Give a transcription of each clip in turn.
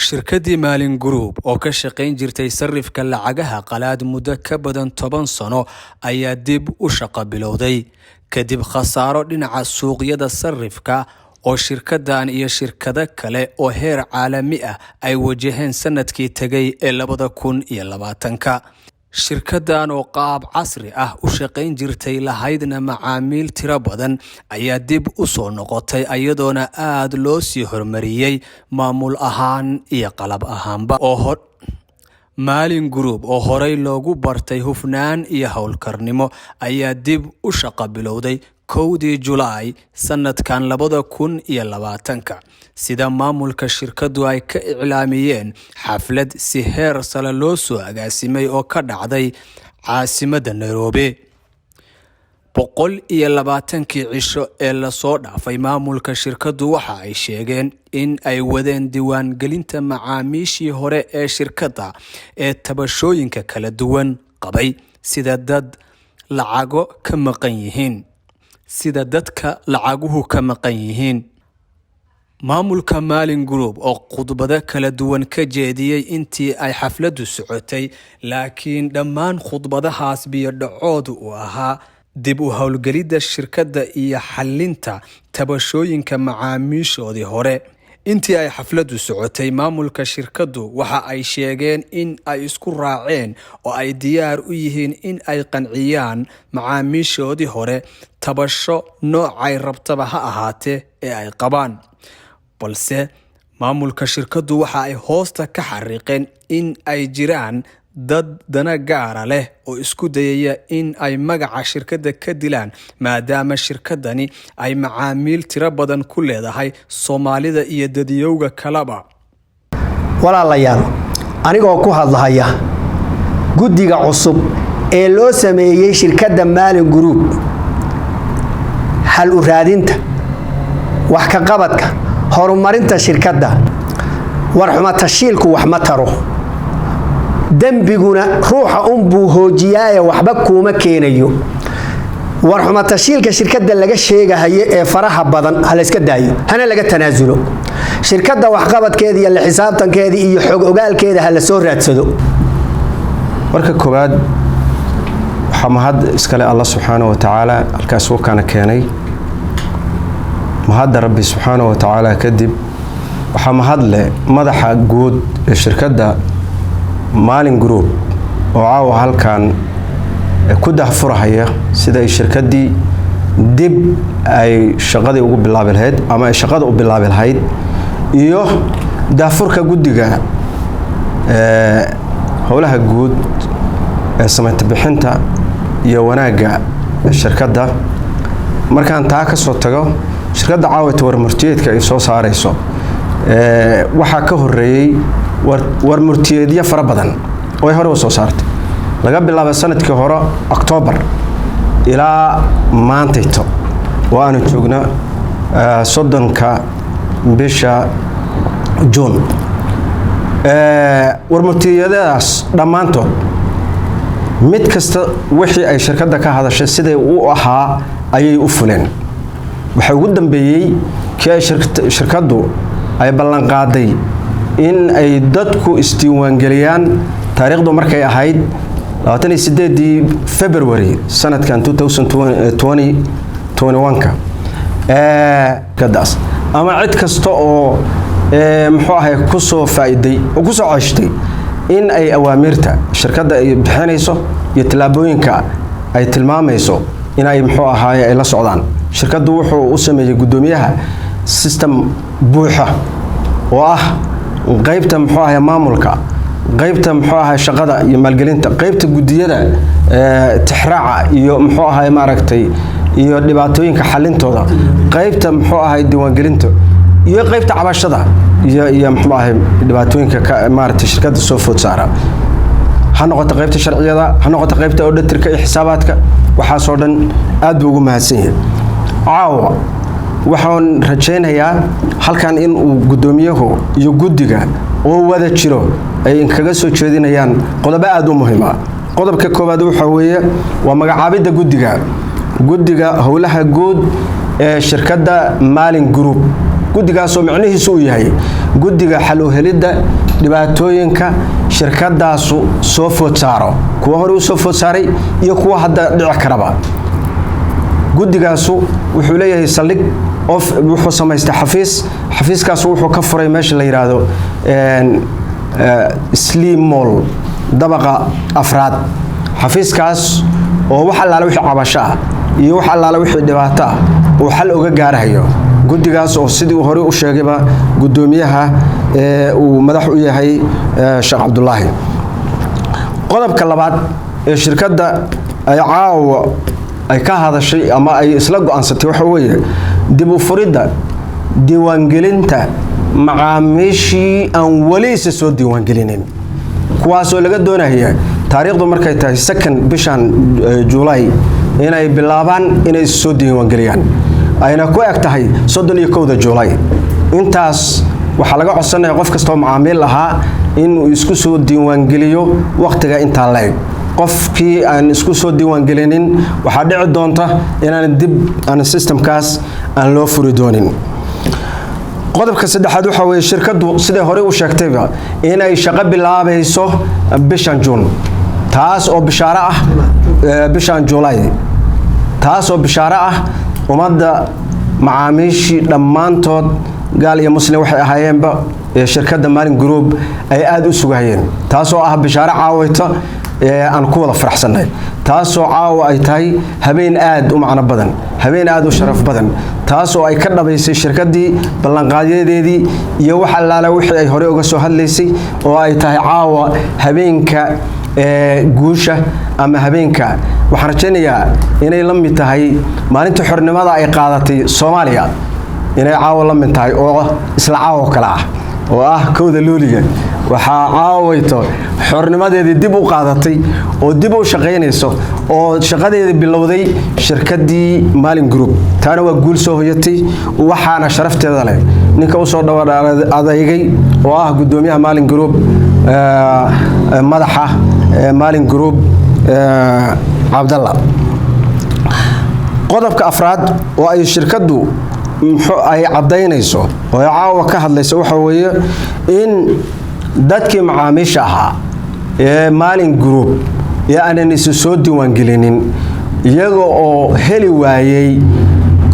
shirkaddii Maalin Group oo ka shaqayn jirtay sarrifka lacagaha qalaad muddo ka badan 10 sano ayaa dib u shaqo bilowday kadib khasaaro dhinaca suuqyada sarrifka oo shirkaddan iyo shirkado kale oo heer caalami ah ay wajaheen sanadkii tagay ee 2020 shirkaddan oo qaab casri ah u shaqayn jirtay lahaydna macaamiil tiro badan ayaa dib u soo noqotay iyadoona aad loo sii hormariyay maamul ahaan iyo qalab ahaanba oo Maalin Group oo horey loogu bartay hufnaan iyo hawlkarnimo ayaa dib u shaqo bilowday 1 July sanadkan 2020 sida maamulka shirkadu ay ka iclaamiyeen xaflad si heer sare loo soo agaasimay oo ka dhacday caasimadda Nairobi 120 cisho ee la soo dhaafay maamulka shirkadu waxa ay sheegeen in ay wadeen diiwaan gelinta macaamiishii hore ee shirkadda ee tabashooyinka kala duwan qabay sida lacaguhu ka maqan yihiin maamulka Maalin Group oo khudbado kala duwan ka jeediyay intii ay xafladu socotay laakiin dhammaan khudbadahaas biyo dhacoodu u ahaa dib u hawlgelida shirkadda iyo xalinta tabashooyinka macaamiishoodii hore intii ay xafladu socotay maamulka shirkaddu waxa ay sheegeen in ay isku raaceen oo ay diyaar u yihiin in ay qanciyaan macaamiishoodii hore tabasho noocay rabtaba ha ahaatee ee ay qabaan balse maamulka shirkaddu waxa ay hoosta ka xariiqeen in ay jiraan dad dana gaara leh oo isku dayaya in ay magaca shirkadda ka dilaan maadaama shirkaddani ay macaamiil tiro badan ku leedahay Soomaalida iyo dadiyowga kalaba walaalayaal anigoo ku hadlaya guddiga cusub ee loo sameeyay shirkadda Maalin Group hal u raadinta wax ka qabadka horumarinta shirkadda warxuma tashiilku wax ma taro dambiguna ruuxa buu hoojiyaa waxba kuma keenayo warxuma tashiilka shirkadda laga sheegahay ee faraha badan hal iska daayo hana laga tanaasulo shirkadda wax qabadkeeda iyo la xisaabtankeeda iyo xog ogaalkeeda hal soo raadsado marka koobaad waxa mahad iskale Allah subhanahu wa ta'ala halkaas uu kana keenay mahad rabbi subhanahu wa ta'ala kadib waxa mahad leh madaxa guud ee shirkadda Maalin Group oo caaw halkan ku dahfurahaya sida ay shirkaddii dib ay shaqada ugu bilaabi lahayd ama ay shaqada u bilaabi lahayd iyo dahfurka guddiga howlaha guud ee samaynta bixinta iyo wanaaga shirkadda markaan taa ka soo tago shirkadda caawita warmartiyeedka ay soo saarayso waxa ka horeeyay warmartiyeedyo fara badan oo ay hore u soo saartay laga bilaabo sanadkii hore October ilaa maantayto waana joogna 30ka bisha June warmartiyeedaas dhamaantood mid kasta wixii ay shirkadda ka hadashay sidii uu ahaa ayay u fuleen waxa ugu dambeeyay kii shirkaddu ay ballan qaaday in ay dadku isdiiwaan galiyaan taariikhdu markay ahayd 28 February sanadkan 2021 kadaas ama cid kasta oo muxuu ahay ku soo faa'iiday oo ku soo ceshtay in ay awaamirta shirkadda ay bixinayso iyo talaabooyinka ay tilmaamayso in ay muxuu ahaay ay la socdaan shirkaddu wuxuu u sameeyay gudoomiyaha system buuxa oo ah qaybta muxuu ahay maamulka qaybta muxuu ahay shaqada iyo maalgelinta qaybta gudiyada tixraaca iyo muxuu ahay maaragtay iyo dhibaatooyinka xalintooda qaybta muxuu ahay diiwaan gelinta iyo qaybta cabashada iyo muxuu ahay dhibaatooyinka maaragtay shirkadda soo food saara ha noqoto qaybta sharciyada ha noqoto qaybta auditorka iyo xisaabaadka waxa soo dhan aad buu ugu mahadsan yahay caawa waxaan rajaynayaa halkan in uu gudoomiyuhu iyo guddiga oo wada jiro ay kaga soo jeedinayaan qodobo aad u muhiim ah qodobka koobaad waxa weeye waa magacaabida guddiga howlaha guud ee shirkadda Maalin Group guddigaasoo macnihiisu uu yahay guddiga xal u helidda dhibaatooyinka shirkadaasu soo food saaro kuwa hore u soo food saaray iyo kuwa hadda dhici karaba guddigaasu wuxuu leeyahay saldhig wuxuu samaystay xafiiskaasu wuxuu ka furay meesha la yiraahdo Slim Mall dabaqa afraad xafiiskaas oo wax allaala wixii cabasho ah iyo wax allaala wixii dhibaato ah uu xal uga gaarayo guddigaas oo sidii hore u sheegayba gudoomiyaha uu madax u yahay Sheekh Cabdullaahi qodobka labaad ee shirkadda ay caawa ay ka hadashay ama ay isla go'aansatay waxa weeye dib u furidda diiwaangelinta macaamiishii aan wali isa soo diiwaangelinin kuwaasoo laga doonaya taariikhdu markay tahay second bishan July inay bilaabaan inay soo diiwaangeliyaan ayna ku eg tahay 31 July intaas waxa laga codsanayaa qof kasta oo macaamiil ahaa inuu isku soo diiwaangeliyo waqtiga inta leeg qofkii aan isku soo diiwaangelinin waxa dhici doonta inaan dib aan systemkaas aan loo furi doonin qodobka saddexaad waxa weeye shirkadu sida hore u sheegtayba inay shaqo bilaabayso bishan June taas oo bishaara ah bishan July taas oo bishaara ah umada macaamiishii dhammaantood gaal iyo muslim waxay ahaayeenba shirkadda Maalin Group ay aad u sugayeen taas oo ah bishaara caawayta aan ku wada faraxsanahay taas oo caawa ay tahay habeen aad u macna badan habeen aad u sharaf badan taas oo ay ka dhabaysay shirkadii ballanqaadyadeedii iyo wax allaala wixii ay hore uga soo hadlaysay oo ay tahay caawa habeenka guusha ama habeenka waxaan rajaynayaa inay la mid tahay maalinta xornimada ay qaadatay Soomaaliya inay caawa la mid tahay oo isla caawa kala ah oo ah kowda luuliga waxa caawayto xornimadeedii dib u qaadatay oo dib u shaqeynayso oo shaqadeedii bilowday shirkadii Maalin Group taana waa guul soo hoyatay waxaana sharafteeda leh ninka u soo dhawaad adeegay oo ah gudoomiyaha Maalin Group madaxa Maalin Group Cabdalla qodobka afraad oo ay shirkadu ay cadaynayso oo ay caawa ka hadlayso waxa weeye in dadkii macaamiisha ahaa ee Maalin Group ee aanan isu soo diiwaangelinin iyaga oo heli waayay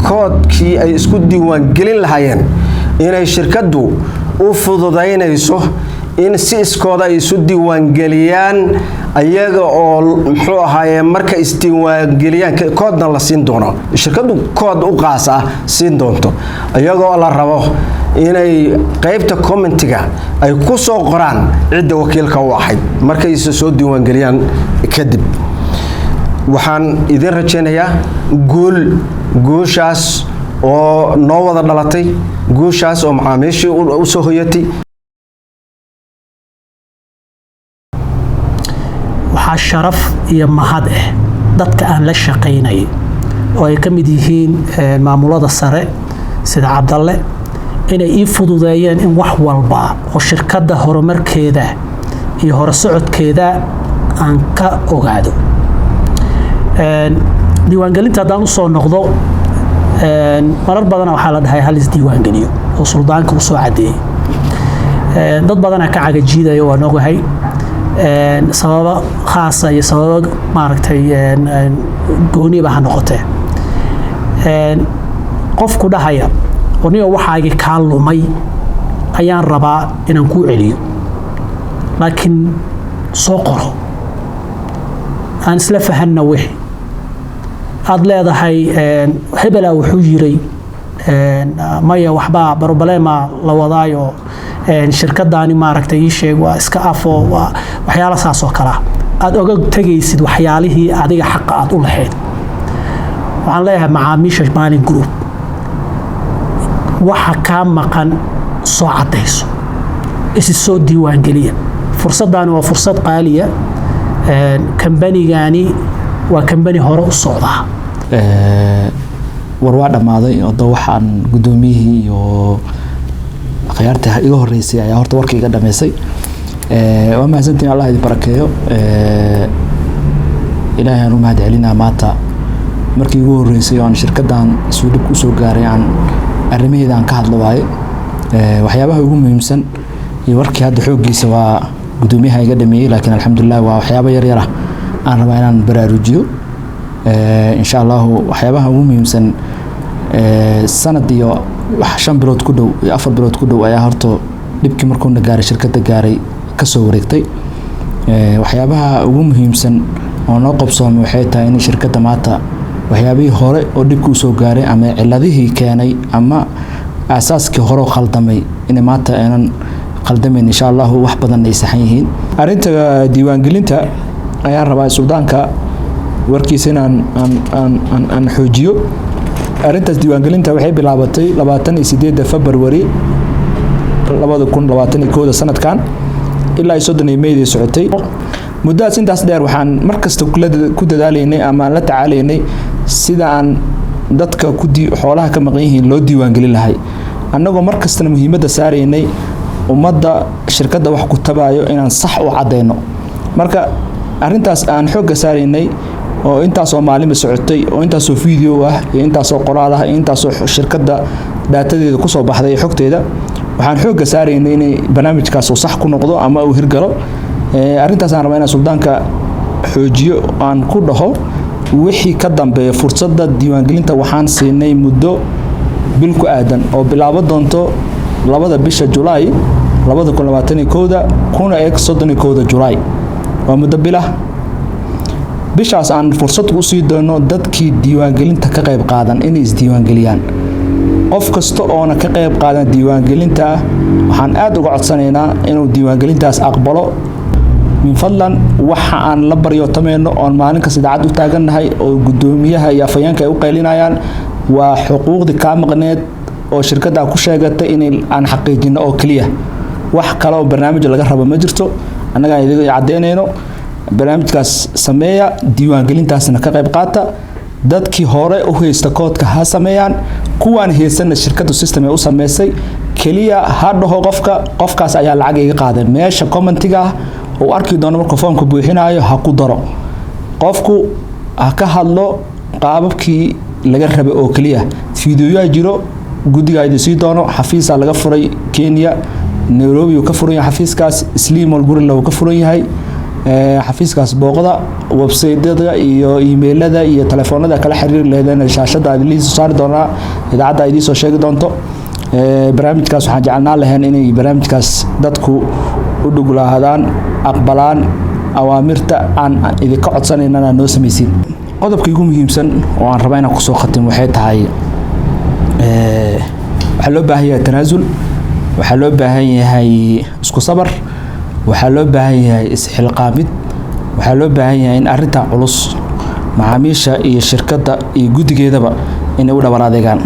koodkii ay isku diiwaangelin lahaayeen inay shirkadu u fududaynayso in si iskooda ay isu diiwaangeliyaan ayaga oo muxuu ahaayeen marka isdiiwaangeliyaan koodna la siin doono shirkadu kood u qaas ah siin doonto ayagoo la rabo inay qaybta commentiga ay ku soo qoraan cidda wakiilka u ahayd markay soo diiwaangeliyaan kadib waxaan idin rajaynayaa guushaas oo noo wada dhalatay guushaas oo macaamiishii u soo hoyatay waxaa sharaf iyo mahad ah dadka aan la shaqaynay oo ay ka mid yihiin maamulada sare sida Cabdalle inay ii fududeeyeen in wax walba oo shirkadda horumarkeeda iyo hor socodkeeda aan ka ogaado diiwaangelinta hadaan u soo noqdo marar badan waxaa la dhahay hal is diiwaangeliyo oo suldaanka u soo cadeeyay dad badan ka cagajiidayo waan ogahay sababa khaas ah iyo sababa maaragtay gooni baa noqotay qofku dhahaya oniga waxaagi ka lumay ayaan rabaa inaan ku celiyo laakiin soo qoro aan isla fahanna wixii aad leedahay hebela wuxuu yiray maya waxba problema la wadaayo shirkadaani maaragtay ii sheeg waa iska afo waxyaalo saas oo kala aad oga tagaysid waxyaalihii adiga xaq aad u lahayd waxaan leeyahay macaamiisha Maalin Group waxa ka maqan soo cadayso isi soo diiwaangeliya fursadani waa fursad qaaliya kambanigani waa kambani hore u socda war waa dhamaaday oo waxaan gudoomiyihii iyo khiyaarta iga horeysay ayaa horta warkii iga dhameysay waa mahadsantiin Allah idin barakeeyo ilaahay aanu mahad celinaa maanta markii ugu horeysay oo aan shirkadan soo dib u soo gaaray aan arrimaheeda aan ka hadlo waaye waxyaabaha ugu muhiimsan iyo warkii hadda xooggiisa waa gudoomiyaha iga dhameeyay laakiin alxamdulilah waa waxyaabo yar yar ah aan rabaa inaan baraarujiyo insha Allah waxyaabaha ugu muhiimsan sanad iyo 5 bilood ku dhow iyo 4 bilood ku dhow ayaa horto dibkii markuu na gaaray shirkadda gaaray ka soo wareegtay waxyaabaha ugu muhiimsan oo noo qabsoomay waxay tahay in shirkadda maanta waxyaabihii hore oo dibku soo gaaray ama ciladihii keenay ama asaaskii hore khaldamay in maanta aanan khaldamin insha Allah wax badan ay saxan yihiin arinta diiwaangelinta ayaan rabaa Suudaanka warkiisa aan xoojiyo arintaas diiwaangelinta waxay bilaabatay 28 February 2021 sanadkan ilaa 30 May socotay muddaas intaas dheer waxaan markasta ku dadaalaynay ama la tacaalaynay sida aan dadka xoolaha ka maqan yihiin loo diiwaangelin lahay annagoo markasta muhiimadda saaraynay ummadda shirkadda wax ku tabayo inaan sax u cadeeyno marka arintaas aan xoogga saaraynay oo intaas oo maalin socotay oo intaas oo video ah iyo intaas oo qoraal ah iyo intaas oo shirkadda daatadeeda ku soo baxday xogteeda waxaan xoogga saaraynay in barnaamijkaas uu sax ku noqdo ama uu hirgalo arintaas aan rabaa inaan Suudaanka xoojiyo aan ku dhaho wixii ka dambeeya fursadda diiwaangelinta waxaan siinay muddo bil ku aadan oo bilaabo doonto 2 bisha July 2021 kuna eeg 31 July waa muddo bilah bishaas aan fursad u sii doono dadkii diiwaangelinta ka qayb qaadan inay is diiwaangeliyaan qof kasta oo ka qayb qaadan diiwaangelinta waxaan aad uga codsanaynaa inuu diiwaangelintaas aqbalo min fadlan waxa aan la baryo tameeno oo maalin kasta daacad u taaganahay oo gudoomiyaha iyo afayeenka ay u qeylinayaan waa xuquuqdi ka maqneed oo shirkadda ku sheegatay in aan xaqiijino oo kaliya wax kale oo barnaamij laga rabo ma jirto annaga idin cadeynayno barnaamijkaas sameeya diiwaangelintaasna ka qayb qaata dadkii hore u haysta koodka ha sameeyaan kuwaan haysan shirkaddu system ay u sameysay kaliya ha dhaho qofkaas ayaa lacag iga qaaday meesha commentiga oo arki doono marka foomka buuxinayo ha ku daro qofku ha ka hadlo qaababkii laga rabay oo kaliya fiidiyoya jiro gudiga ay sii doono xafiisa laga furay Kenya Nairobi uu ka furan yahay xafiiskaas Slim Walburilla uu ka furan yahay xafiiskaas booqda website-da iyo emailada iyo telefoonada kala xiriir leedahay shaashada aad liis saar doona idaacada ay soo sheegi doonto barnaamijkaas waxaan jecelnaa lahayn inay barnaamijkaas dadku u dhuglaadaan aqbalaan awaamirta aan idinka codsanayna noo sameeyeen qodobka ugu muhiimsan oo aan rabaa inaan ku soo khatimo waxay tahay waxa loo baahan yahay tanaasul waxa loo baahan yahay isku sabar waxa loo baahan yahay isxilqaamid waxa loo baahan yahay in arinta culus macaamiisha iyo shirkadda iyo gudigeedaba inay u dhabar adeegaan